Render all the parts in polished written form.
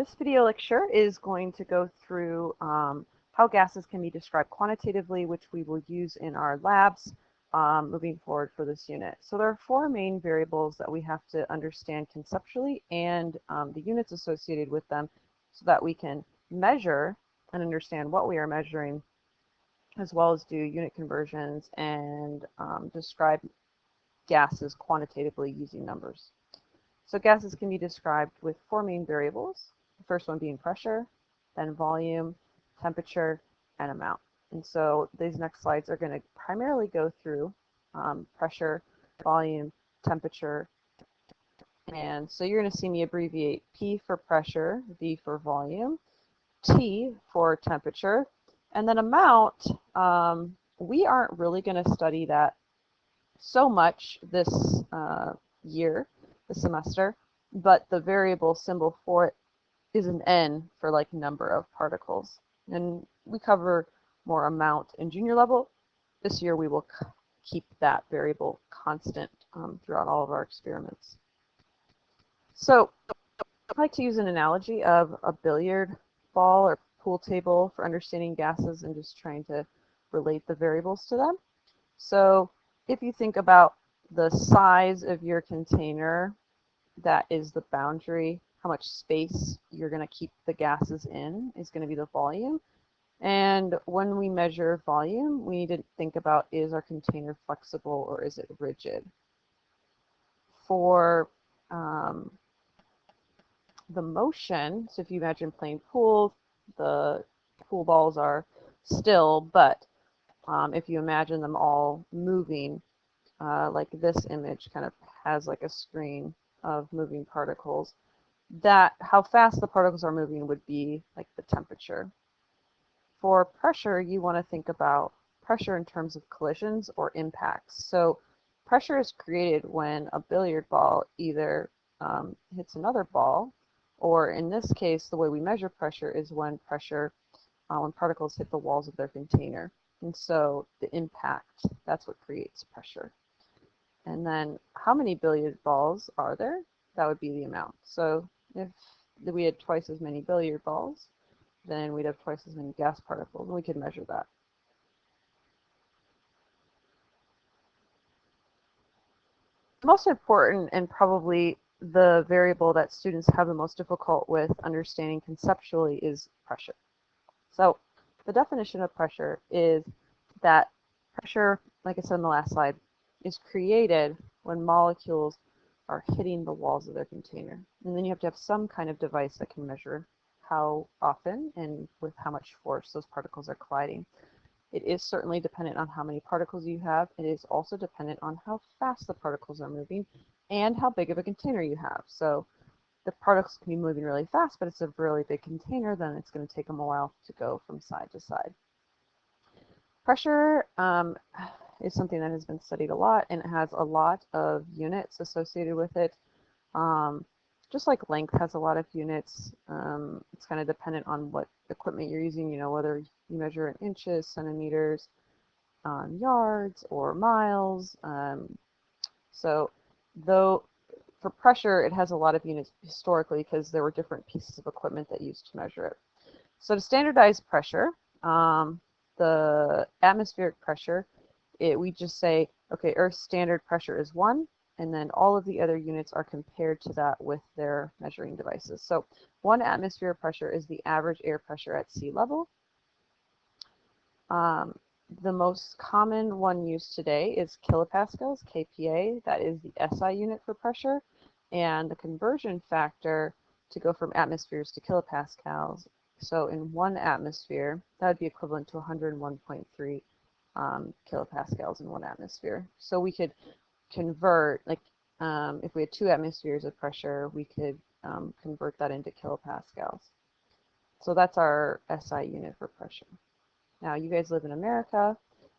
This video lecture is going to go through how gases can be described quantitatively, which we will use in our labs moving forward for this unit. So there are four main variables that we have to understand conceptually and the units associated with them so that we can measure and understand what we are measuring, as well as do unit conversions and describe gases quantitatively using numbers. So gases can be described with four main variables. The first one being pressure, then volume, temperature, and amount. And so these next slides are going to primarily go through pressure, volume, temperature, and so you're going to see me abbreviate P for pressure, V for volume, T for temperature, and then amount. We aren't really going to study that so much this year, this semester, but the variable symbol for it is an N for like number of particles. And we cover more amount in junior level. This year we will keep that variable constant throughout all of our experiments. So I like to use an analogy of a billiard ball or pool table for understanding gases and just trying to relate the variables to them. So if you think about the size of your container, that is the boundary. How much space you're going to keep the gases in is going to be the volume. And when we measure volume, we need to think about, is our container flexible or is it rigid? For the motion, so if you imagine playing pool, the pool balls are still, but if you imagine them all moving, like this image kind of has like a screen of moving particles, that how fast the particles are moving would be like the temperature. For pressure, you want to think about pressure in terms of collisions or impacts. So pressure is created when a billiard ball either hits another ball, or in this case, the way we measure pressure is when particles hit the walls of their container. And so the impact, that's what creates pressure. And then how many billiard balls are there? That would be the amount. So if we had twice as many billiard balls, then we'd have twice as many gas particles, and we could measure that. The most important and probably the variable that students have the most difficult with understanding conceptually is pressure. So the definition of pressure is that pressure, like I said in the last slide, is created when molecules are hitting the walls of their container. And then you have to have some kind of device that can measure how often and with how much force those particles are colliding. It is certainly dependent on how many particles you have. It is also dependent on how fast the particles are moving and how big of a container you have. So the particles can be moving really fast, but it's a really big container, then it's going to take them a while to go from side to side. Pressure is something that has been studied a lot, and it has a lot of units associated with it. Just like length has a lot of units, it's kind of dependent on what equipment you're using, you know, whether you measure in inches, centimeters, yards, or miles. So though for pressure, it has a lot of units historically because there were different pieces of equipment that used to measure it. So to standardize pressure, the atmospheric pressure, we just say, okay, Earth's standard pressure is 1, and then all of the other units are compared to that with their measuring devices. So 1 atmosphere pressure is the average air pressure at sea level. The most common one used today is kilopascals, kPa. That is the SI unit for pressure. And the conversion factor to go from atmospheres to kilopascals, so in 1 atmosphere, that would be equivalent to 101.3 kilopascals in 1 atmosphere. So we could convert, like if we had 2 atmospheres of pressure, we could convert that into kilopascals. So that's our SI unit for pressure. Now, you guys live in America,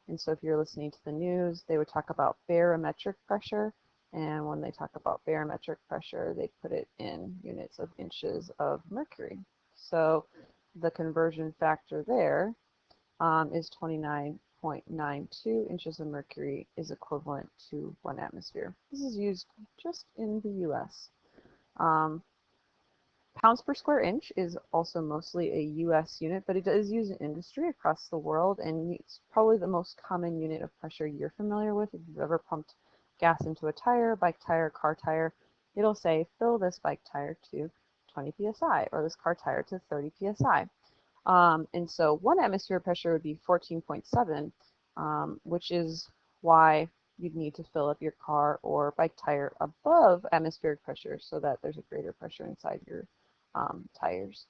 and so if you're listening to the news, they would talk about barometric pressure, and when they talk about barometric pressure, they put it in units of inches of mercury. So the conversion factor there is 29.92 inches of mercury is equivalent to 1 atmosphere. This is used just in the US. Pounds per square inch is also mostly a US unit, but it is used in industry across the world, and it's probably the most common unit of pressure you're familiar with. If you've ever pumped gas into a tire, bike tire, car tire, it'll say fill this bike tire to 20 psi or this car tire to 30 psi. And so 1 atmosphere pressure would be 14.7, which is why you'd need to fill up your car or bike tire above atmospheric pressure so that there's a greater pressure inside your tires.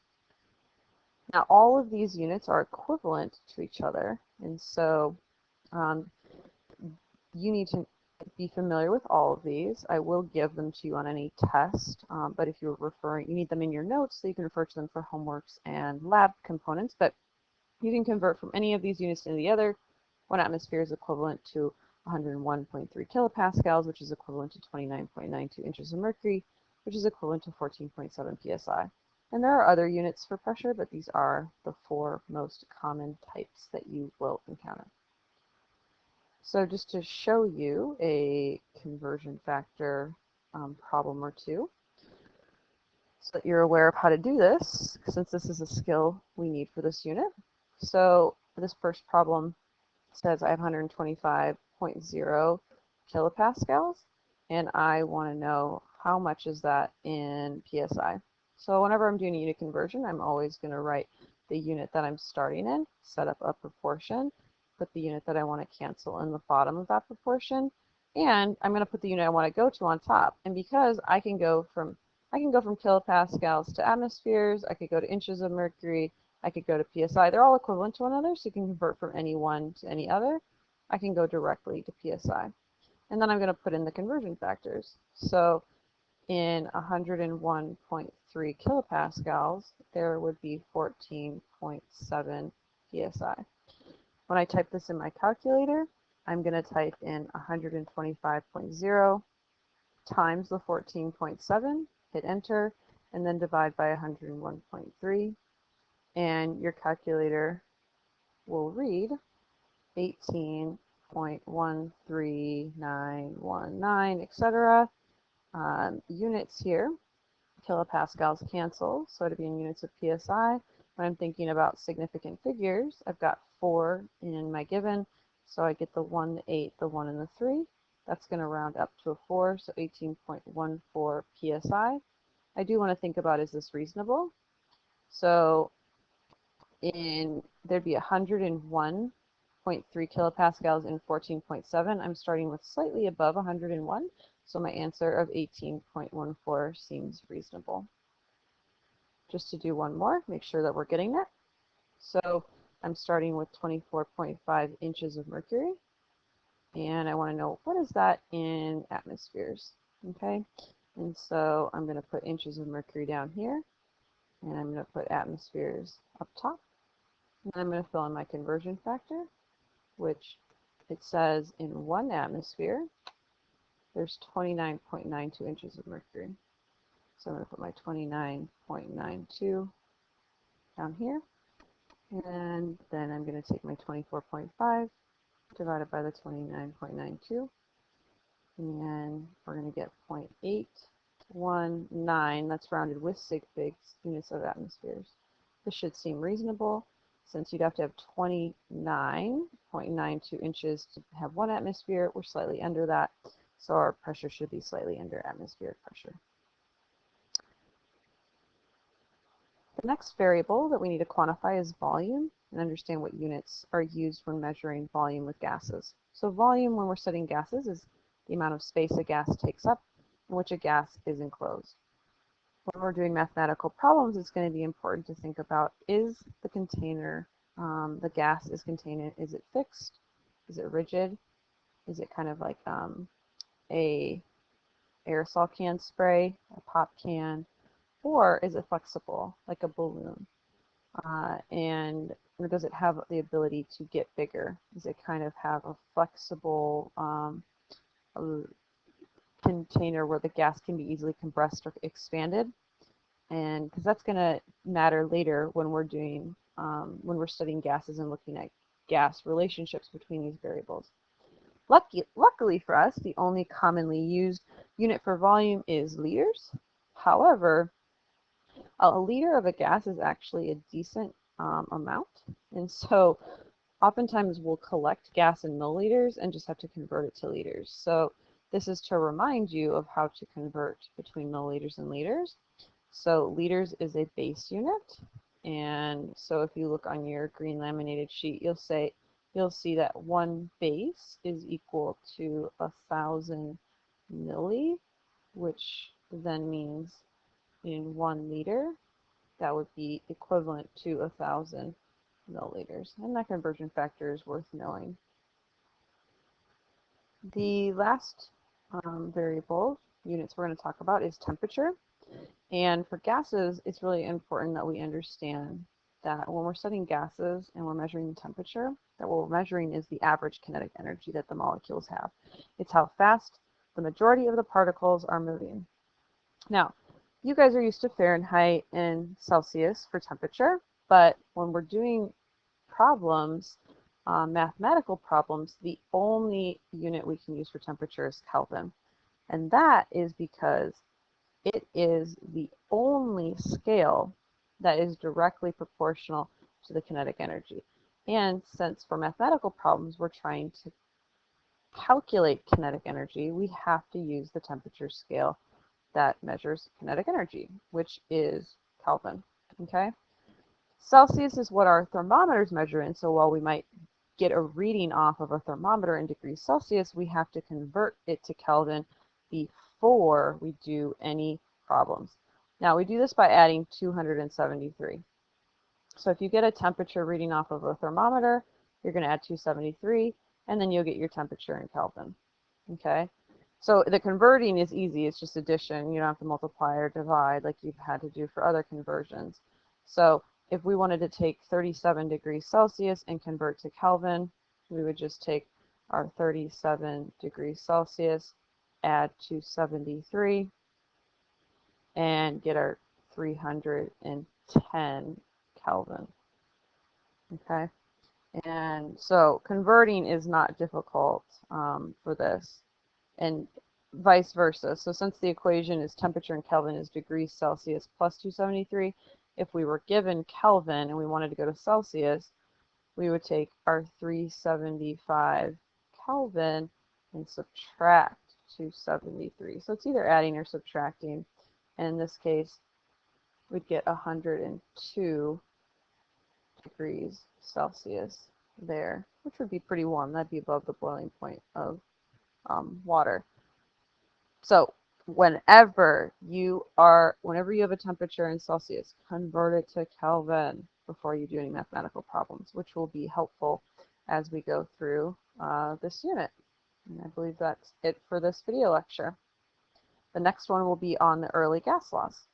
Now, all of these units are equivalent to each other, and so um, you need to be familiar with all of these. I will give them to you on any test, but if you're referring, you need them in your notes so you can refer to them for homeworks and lab components, but you can convert from any of these units to the other. 1 atmosphere is equivalent to 101.3 kilopascals, which is equivalent to 29.92 inches of mercury, which is equivalent to 14.7 psi. And there are other units for pressure, but these are the 4 most common types that you will encounter. So just to show you a conversion factor problem or two, so that you're aware of how to do this, since this is a skill we need for this unit. So this first problem says I have 125.0 kilopascals, and I want to know how much is that in psi. So whenever I'm doing a unit conversion, I'm always going to write the unit that I'm starting in, set up a proportion, put the unit that I want to cancel in the bottom of that proportion, and I'm going to put the unit I want to go to on top. And because I can go from kilopascals to atmospheres, I could go to inches of mercury, I could go to psi. They're all equivalent to one another, so you can convert from any one to any other. I can go directly to psi. And then I'm going to put in the conversion factors. So in 101.3 kilopascals, there would be 14.7 psi. When I type this in my calculator, I'm going to type in 125.0 times the 14.7, hit enter, and then divide by 101.3. And your calculator will read 18.13919, etc. Units here, kilopascals cancel, so to be in units of psi. When I'm thinking about significant figures, I've got 4 in my given, so I get the 1, the 8, the 1, and the 3. That's going to round up to a 4, so 18.14 psi. I do want to think about, is this reasonable? So there'd be 101.3 kilopascals in 14.7. I'm starting with slightly above 101, so my answer of 18.14 seems reasonable. Just to do one more, make sure that we're getting that. So I'm starting with 24.5 inches of mercury, and I want to know what is that in atmospheres, okay? And so I'm going to put inches of mercury down here, and I'm going to put atmospheres up top. And I'm going to fill in my conversion factor, which it says in 1 atmosphere, there's 29.92 inches of mercury. So I'm going to put my 29.92 down here. And then I'm going to take my 24.5 divided by the 29.92. And we're going to get 0.819. That's rounded with sig figs, units of atmospheres. This should seem reasonable, since you'd have to have 29.92 inches to have 1 atmosphere. We're slightly under that, so our pressure should be slightly under atmospheric pressure. The next variable that we need to quantify is volume, and understand what units are used when measuring volume with gases. So volume, when we're studying gases, is the amount of space a gas takes up in which a gas is enclosed. When we're doing mathematical problems, it's going to be important to think about, is the container, the gas is contained, is it fixed? Is it rigid? Is it kind of like a aerosol can spray, a pop can, or is it flexible, like a balloon? And or does it have the ability to get bigger? Does it kind of have a flexible container where the gas can be easily compressed or expanded? And because that's going to matter later when we're doing when we're studying gases and looking at gas relationships between these variables. Luckily for us, the only commonly used unit for volume is liters. However, A liter of a gas is actually a decent amount, and so oftentimes we'll collect gas in milliliters and just have to convert it to liters. So this is to remind you of how to convert between milliliters and liters. So liters is a base unit, and so if you look on your green laminated sheet, you'll see that one base is equal to 1,000 milli, which then means in 1 liter that would be equivalent to 1,000 milliliters, and that conversion factor is worth knowing. The last variable units we're going to talk about is temperature. And for gases, it's really important that we understand that when we're studying gases and we're measuring the temperature, that what we're measuring is the average kinetic energy that the molecules have. It's how fast the majority of the particles are moving. Now, you guys are used to Fahrenheit and Celsius for temperature, but when we're doing problems, mathematical problems, the only unit we can use for temperature is Kelvin. And that is because it is the only scale that is directly proportional to the kinetic energy. And since for mathematical problems we're trying to calculate kinetic energy, we have to use the temperature scale that measures kinetic energy, which is Kelvin. Okay? Celsius is what our thermometers measure in, so while we might get a reading off of a thermometer in degrees Celsius, we have to convert it to Kelvin before we do any problems. Now we do this by adding 273. So if you get a temperature reading off of a thermometer, you're going to add 273, and then you'll get your temperature in Kelvin. Okay? So the converting is easy. It's just addition. You don't have to multiply or divide like you've had to do for other conversions. So if we wanted to take 37 degrees Celsius and convert to Kelvin, we would just take our 37 degrees Celsius, add 273, and get our 310 Kelvin. Okay, and so converting is not difficult for this, and vice versa. So since the equation is temperature in Kelvin is degrees Celsius plus 273, if we were given Kelvin and we wanted to go to Celsius, we would take our 375 Kelvin and subtract 273. So it's either adding or subtracting. And in this case, we'd get 102 degrees Celsius there, which would be pretty warm. That'd be above the boiling point of water. So whenever you have a temperature in Celsius, convert it to Kelvin before you do any mathematical problems, which will be helpful as we go through this unit. And I believe that's it for this video lecture. The next one will be on the early gas laws.